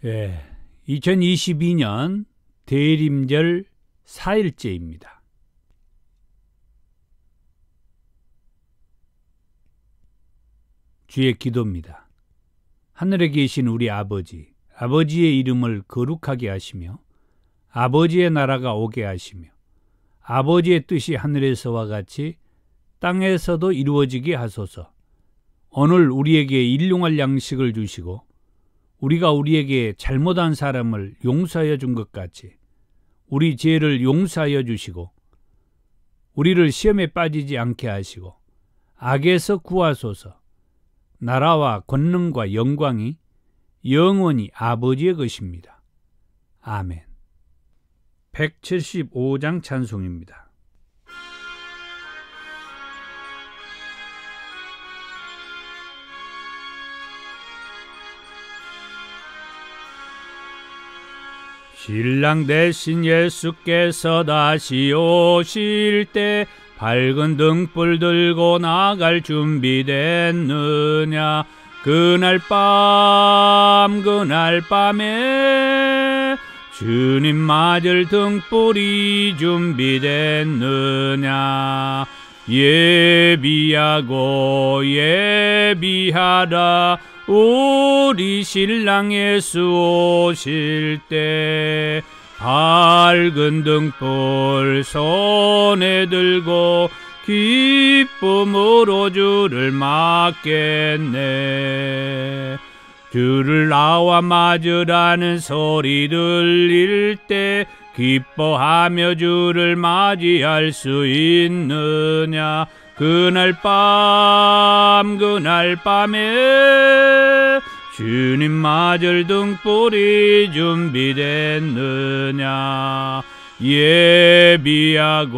예, 2022년 대림절 4일째입니다. 주의 기도입니다. 하늘에 계신 우리 아버지, 아버지의 이름을 거룩하게 하시며 아버지의 나라가 오게 하시며 아버지의 뜻이 하늘에서와 같이 땅에서도 이루어지게 하소서. 오늘 우리에게 일용할 양식을 주시고 우리가 우리에게 잘못한 사람을 용서하여 준 것 같이 우리 죄를 용서하여 주시고 우리를 시험에 빠지지 않게 하시고 악에서 구하소서. 나라와 권능과 영광이 영원히 아버지의 것입니다. 아멘. 175장 찬송입니다. 신랑 대신 예수께서 다시 오실 때 밝은 등불 들고 나갈 준비됐느냐. 그날 밤에 주님 맞을 등불이 준비됐느냐. 예비하고 예비하라. 우리 신랑 예수 오실 때 밝은 등불 손에 들고 기쁨으로 주를 맞겠네. 주를 나와 맞으라는 소리 들릴 때 기뻐하며 주를 맞이할 수 있느냐. 그날 밤에 주님 맞을 등불이 준비됐느냐. 예비하고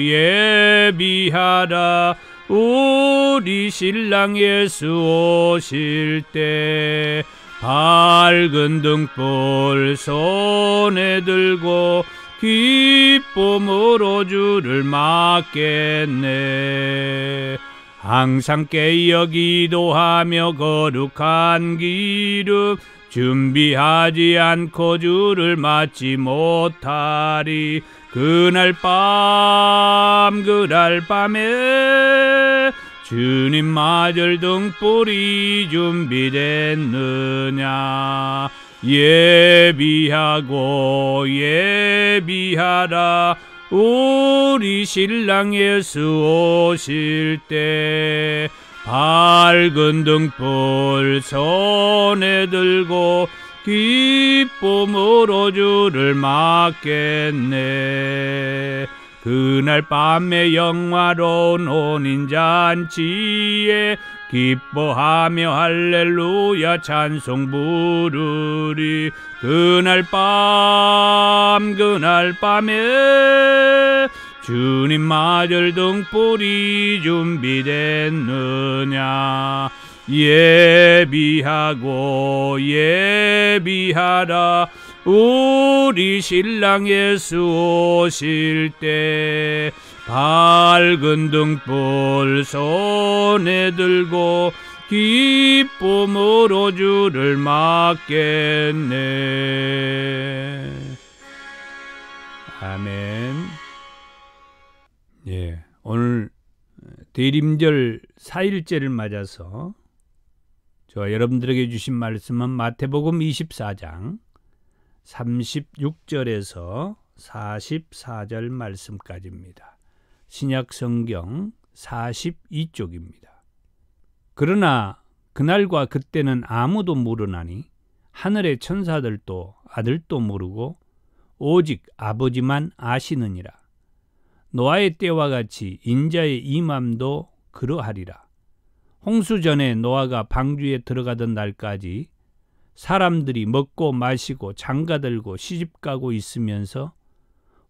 예비하라. 우리 신랑 예수 오실 때 밝은 등불 손에 들고 기쁨으로 주를 맞겠네. 항상 깨어 기도하며 거룩한 기름 준비하지 않고 주를 맞지 못하리. 그날 밤에 주님 맞을 등불이 준비됐느냐. 예비하고 예비하라. 우리 신랑 예수 오실 때 밝은 등불 손에 들고 기쁨으로 주를 맞겠네. 그날 밤에 영화로운 혼인잔치에 기뻐하며 할렐루야 찬송 부르리. 그날 밤에 주님 맞을 등불이 준비됐느냐. 예비하고 예비하라. 우리 신랑 예수 오실 때 밝은 등불 손에 들고 기쁨으로 주를 맞겠네. 아멘. 예, 오늘 대림절 4일째를 맞아서 저와 여러분들에게 주신 말씀은 마태복음 24장 36절에서 44절 말씀까지입니다. 신약성경 42쪽입니다. 그러나 그날과 그때는 아무도 모르나니 하늘의 천사들도 아들도 모르고 오직 아버지만 아시느니라. 노아의 때와 같이 인자의 임함도 그러하리라. 홍수 전에 노아가 방주에 들어가던 날까지 사람들이 먹고 마시고 장가들고 시집가고 있으면서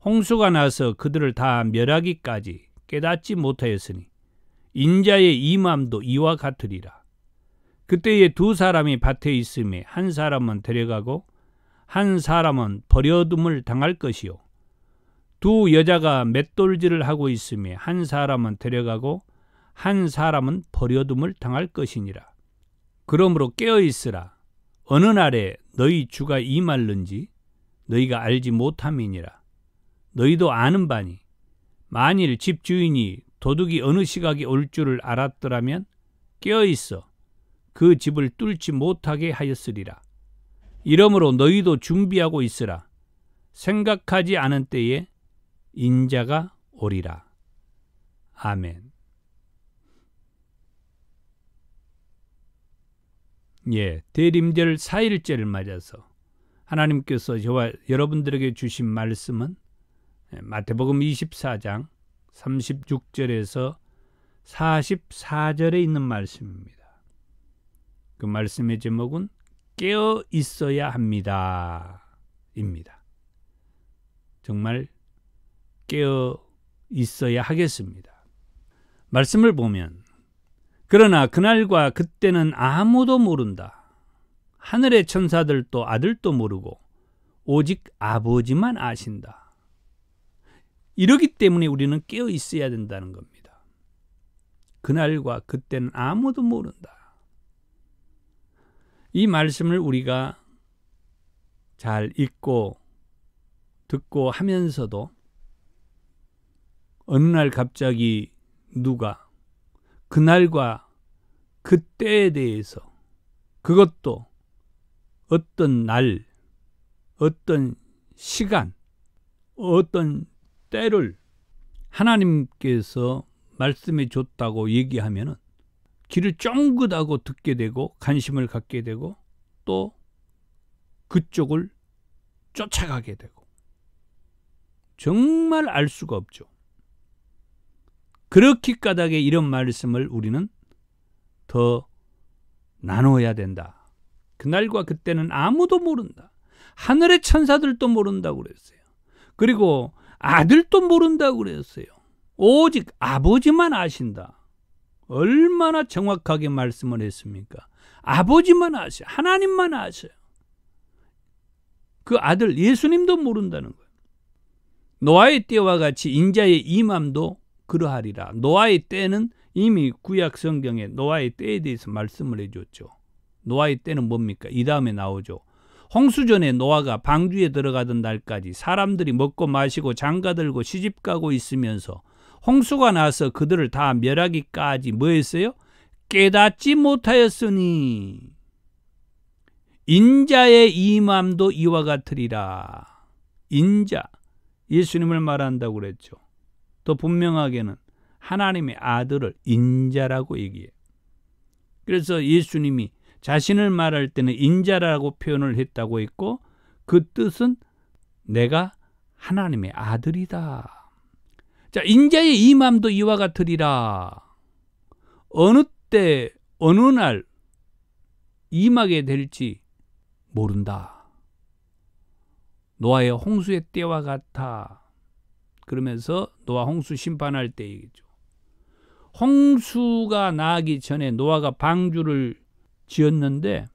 홍수가 나서 그들을 다 멸하기까지 깨닫지 못하였으니 인자의 임함도 이와 같으리라. 그때에 두 사람이 밭에 있음에 한 사람은 데려가고 한 사람은 버려둠을 당할 것이요. 두 여자가 맷돌질을 하고 있음에 한 사람은 데려가고 한 사람은 버려둠을 당할 것이니라. 그러므로 깨어있으라. 어느 날에 너희 주가 임할는지 너희가 알지 못함이니라. 너희도 아는 바니 만일 집주인이 도둑이 어느 시각에 올 줄을 알았더라면 깨어있어 그 집을 뚫지 못하게 하였으리라. 이러므로 너희도 준비하고 있으라. 생각하지 않은 때에 인자가 오리라. 아멘. 대림절 4일째를 맞아서 하나님께서 저와 여러분들에게 주신 말씀은 마태복음 24장 36절에서 44절에 있는 말씀입니다. 그 말씀의 제목은 깨어 있어야 합니다. 입니다. 정말 깨어 있어야 하겠습니다. 말씀을 보면 그러나 그날과 그때는 아무도 모른다. 하늘의 천사들도 아들도 모르고 오직 아버지만 아신다. 이러기 때문에 우리는 깨어 있어야 된다는 겁니다. 그날과 그때는 아무도 모른다. 이 말씀을 우리가 잘 읽고 듣고 하면서도 어느 날 갑자기 누가 그날과 그때에 대해서, 그것도 어떤 날, 어떤 시간, 어떤 때를 하나님께서 말씀해 줬다고 얘기하면은 귀를 쫑긋하고 듣게 되고 관심을 갖게 되고 또 그쪽을 쫓아가게 되고 정말 알 수가 없죠. 그렇게 까닭에 이런 말씀을 우리는 더 나눠야 된다. 그날과 그때는 아무도 모른다. 하늘의 천사들도 모른다고 그랬어요. 그리고 아들도 모른다고 그랬어요. 오직 아버지만 아신다. 얼마나 정확하게 말씀을 했습니까? 아버지만 아셔요. 하나님만 아셔요. 그 아들 예수님도 모른다는 거예요. 노아의 때와 같이 인자의 임함도 그러하리라. 노아의 때는 이미 구약 성경에 노아의 때에 대해서 말씀을 해줬죠. 노아의 때는 뭡니까? 이 다음에 나오죠. 홍수전에 노아가 방주에 들어가던 날까지 사람들이 먹고 마시고 장가들고 시집가고 있으면서 홍수가 나서 그들을 다 멸하기까지 뭐 했어요? 깨닫지 못하였으니 인자의 임함도 이와 같으리라. 인자, 예수님을 말한다고 그랬죠. 더 분명하게는 하나님의 아들을 인자라고 얘기해요. 그래서 예수님이 자신을 말할 때는 인자라고 표현을 했다고 했고 그 뜻은 내가 하나님의 아들이다. 자, 인자의 임함도 이와 같으리라. 어느 때 어느 날 임하게 될지 모른다. 노아의 홍수의 때와 같아. 그러면서 노아 홍수 심판할 때 얘기죠. 홍수가 나기 전에 노아가 방주를 지었는데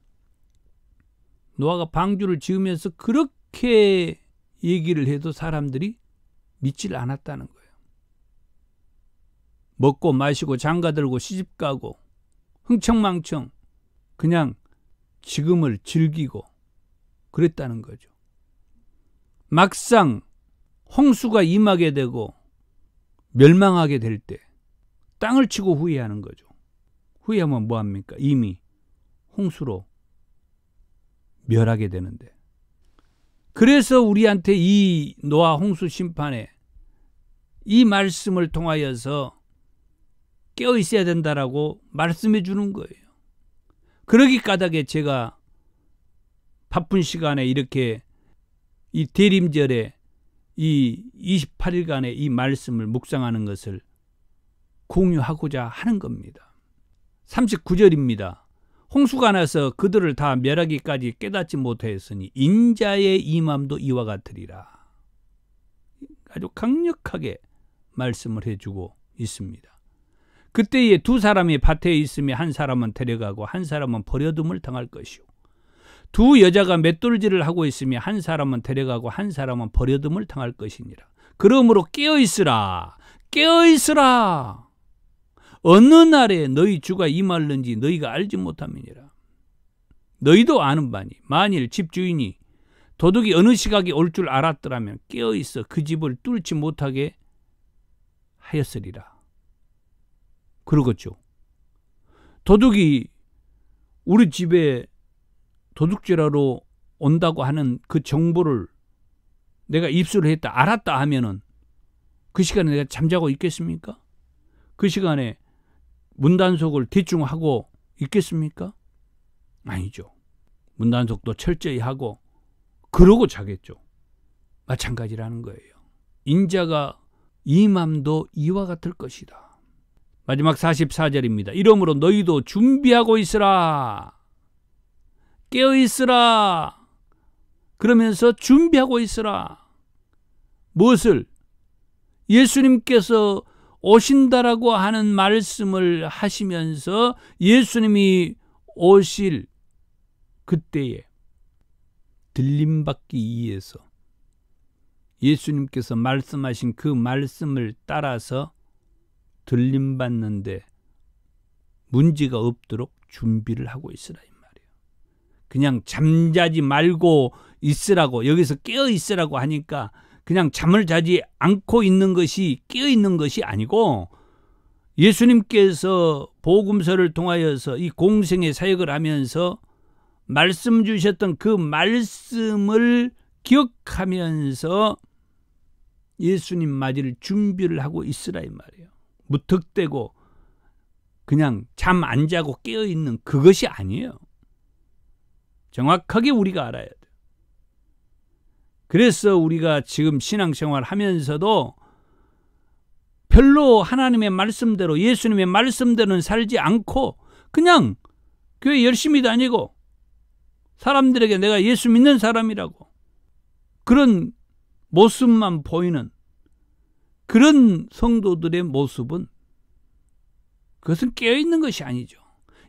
노아가 방주를 지으면서 그렇게 얘기를 해도 사람들이 믿질 않았다는 거예요. 먹고 마시고 장가들고 시집가고 흥청망청 그냥 지금을 즐기고 그랬다는 거죠. 막상 홍수가 임하게 되고 멸망하게 될 때 땅을 치고 후회하는 거죠. 후회하면 뭐합니까? 이미 홍수로 멸하게 되는데. 그래서 우리한테 이 노아 홍수 심판에 이 말씀을 통하여서 깨어 있어야 된다라고 말씀해 주는 거예요. 그러기 까닭에 제가 바쁜 시간에 이렇게 이 대림절에 이 28일간의 이 말씀을 묵상하는 것을 공유하고자 하는 겁니다. 39절입니다. 홍수가 나서 그들을 다 멸하기까지 깨닫지 못하였으니 인자의 임함도 이와 같으리라. 아주 강력하게 말씀을 해주고 있습니다. 그때에 두 사람이 밭에 있으며 한 사람은 데려가고 한 사람은 버려둠을 당할 것이요. 두 여자가 맷돌질을 하고 있으며 한 사람은 데려가고 한 사람은 버려둠을 당할 것이니라. 그러므로 깨어있으라. 깨어있으라. 어느 날에 너희 주가 임할는지 너희가 알지 못함이니라. 너희도 아는 바니 만일 집주인이 도둑이 어느 시각에 올 줄 알았더라면 깨어있어 그 집을 뚫지 못하게 하였으리라. 그러겠죠. 도둑이 우리 집에 도둑질하러 온다고 하는 그 정보를 내가 입수를 했다, 알았다 하면은 그 시간에 내가 잠자고 있겠습니까? 그 시간에 문단속을 대충 하고 있겠습니까? 아니죠. 문단속도 철저히 하고 그러고 자겠죠. 마찬가지라는 거예요. 인자가 임함도 이와 같을 것이다. 마지막 44절입니다. 이러므로 너희도 준비하고 있으라. 깨어 있으라. 그러면서 준비하고 있으라. 무엇을? 예수님께서 오신다라고 하는 말씀을 하시면서 예수님이 오실 그때에 들림받기 위해서 예수님께서 말씀하신 그 말씀을 따라서 들림받는데 문제가 없도록 준비를 하고 있으라 이 말이에요. 그냥 잠자지 말고 있으라고, 여기서 깨어 있으라고 하니까 그냥 잠을 자지 않고 있는 것이 깨어 있는 것이 아니고, 예수님께서 복음서를 통하여서 이 공생의 사역을 하면서 말씀 주셨던 그 말씀을 기억하면서 예수님 맞이를 준비를 하고 있으라 이 말이에요. 무턱대고 그냥 잠 안 자고 깨어 있는 그것이 아니에요. 정확하게 우리가 알아야 돼요. 그래서 우리가 지금 신앙생활 하면서도 별로 하나님의 말씀대로, 예수님의 말씀대로는 살지 않고 그냥 교회 열심히 다니고 사람들에게 내가 예수 믿는 사람이라고 그런 모습만 보이는 그런 성도들의 모습은, 그것은 깨어있는 것이 아니죠.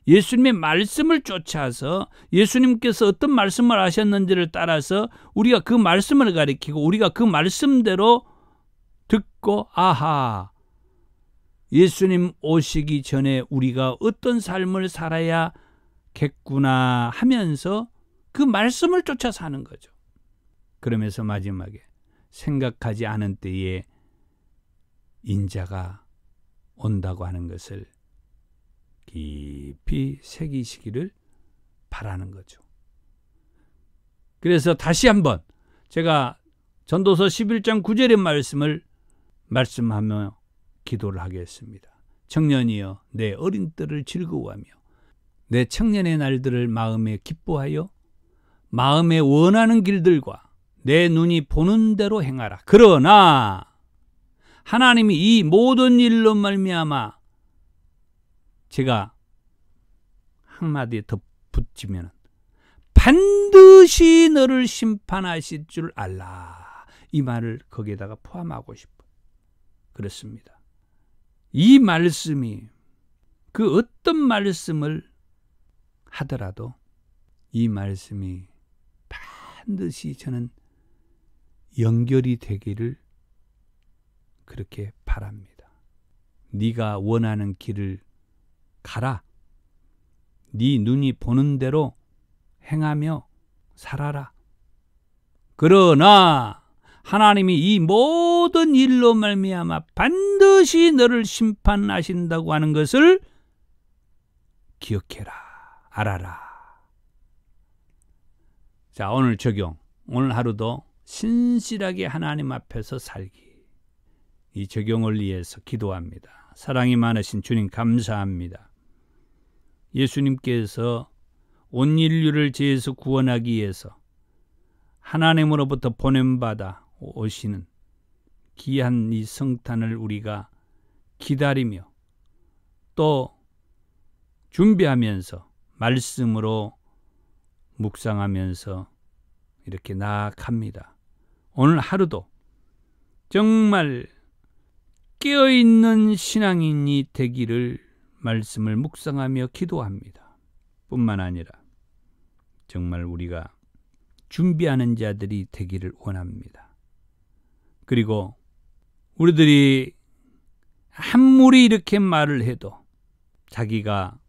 예수님의 말씀을 쫓아서 예수님께서 어떤 말씀을 하셨는지를 따라서 우리가 그 말씀을 가리키고 우리가 그 말씀대로 듣고, 아하, 예수님 오시기 전에 우리가 어떤 삶을 살아야겠구나 하면서 그 말씀을 쫓아 사는 거죠. 그러면서 마지막에 생각하지 않은 때에 인자가 온다고 하는 것을 깊이 새기시기를 바라는 거죠. 그래서 다시 한번 제가 전도서 11장 9절의 말씀을 말씀하며 기도를 하겠습니다. 청년이여 내 어린 때를 즐거워하며 내 청년의 날들을 마음에 기뻐하여 마음에 원하는 길들과 내 눈이 보는 대로 행하라. 그러나 하나님이 이 모든 일로 말미암아, 제가 한마디 더 붙이면 반드시 너를 심판하실 줄 알라. 이 말을 거기에다가 포함하고 싶어요. 그렇습니다. 이 말씀이 그 어떤 말씀을 하더라도 이 말씀이 반드시 저는 연결이 되기를 그렇게 바랍니다. 네가 원하는 길을 가라. 네 눈이 보는 대로 행하며 살아라. 그러나 하나님이 이 모든 일로 말미암아 반드시 너를 심판하신다고 하는 것을 기억해라. 알아라. 자, 오늘 적용. 오늘 하루도 신실하게 하나님 앞에서 살기. 이 적용을 위해서 기도합니다. 사랑이 많으신 주님 감사합니다. 예수님께서 온 인류를 죄에서 구원하기 위해서 하나님으로부터 보냄받아 오시는 귀한 이 성탄을 우리가 기다리며 또 준비하면서 말씀으로 묵상하면서 이렇게 나아갑니다. 오늘 하루도 정말 깨어있는 신앙인이 되기를 말씀을 묵상하며 기도합니다. 뿐만 아니라 정말 우리가 준비하는 자들이 되기를 원합니다. 그리고 우리들이 아무리 이렇게 말을 해도 자기가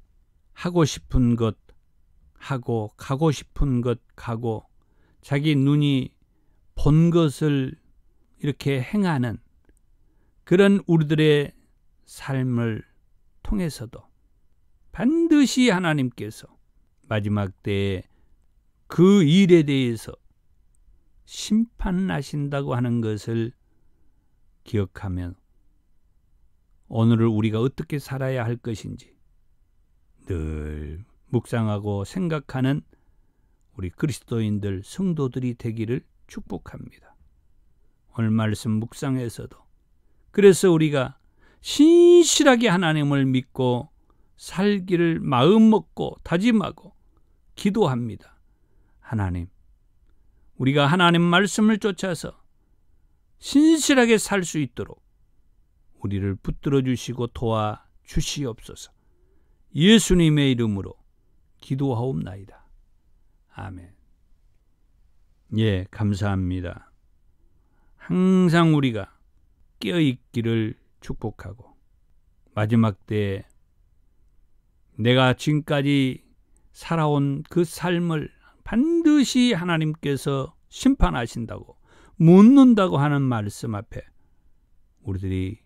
하고 싶은 것, 하고 가고 싶은 것 가고 자기 눈이 본 것을 이렇게 행하는 그런 우리들의 삶을 통해서도 반드시 하나님께서 마지막 때에 그 일에 대해서 심판하신다고 하는 것을 기억하면 오늘을 우리가 어떻게 살아야 할 것인지 늘 묵상하고 생각하는 우리 그리스도인들 성도들이 되기를 축복합니다. 오늘 말씀 묵상에서도 그래서 우리가 신실하게 하나님을 믿고 살기를 마음먹고 다짐하고 기도합니다. 하나님, 우리가 하나님 말씀을 쫓아서 신실하게 살 수 있도록 우리를 붙들어 주시고 도와 주시옵소서. 예수님의 이름으로 기도하옵나이다. 아멘. 예, 감사합니다. 항상 우리가 깨어있기를 축복하고 마지막 때에 내가 지금까지 살아온 그 삶을 반드시 하나님께서 심판하신다고 묻는다고 하는 말씀 앞에 우리들이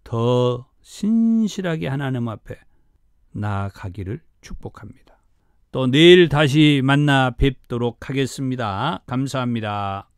더 신실하게 하나님 앞에 나아가기를 축복합니다. 또 내일 다시 만나 뵙도록 하겠습니다. 감사합니다.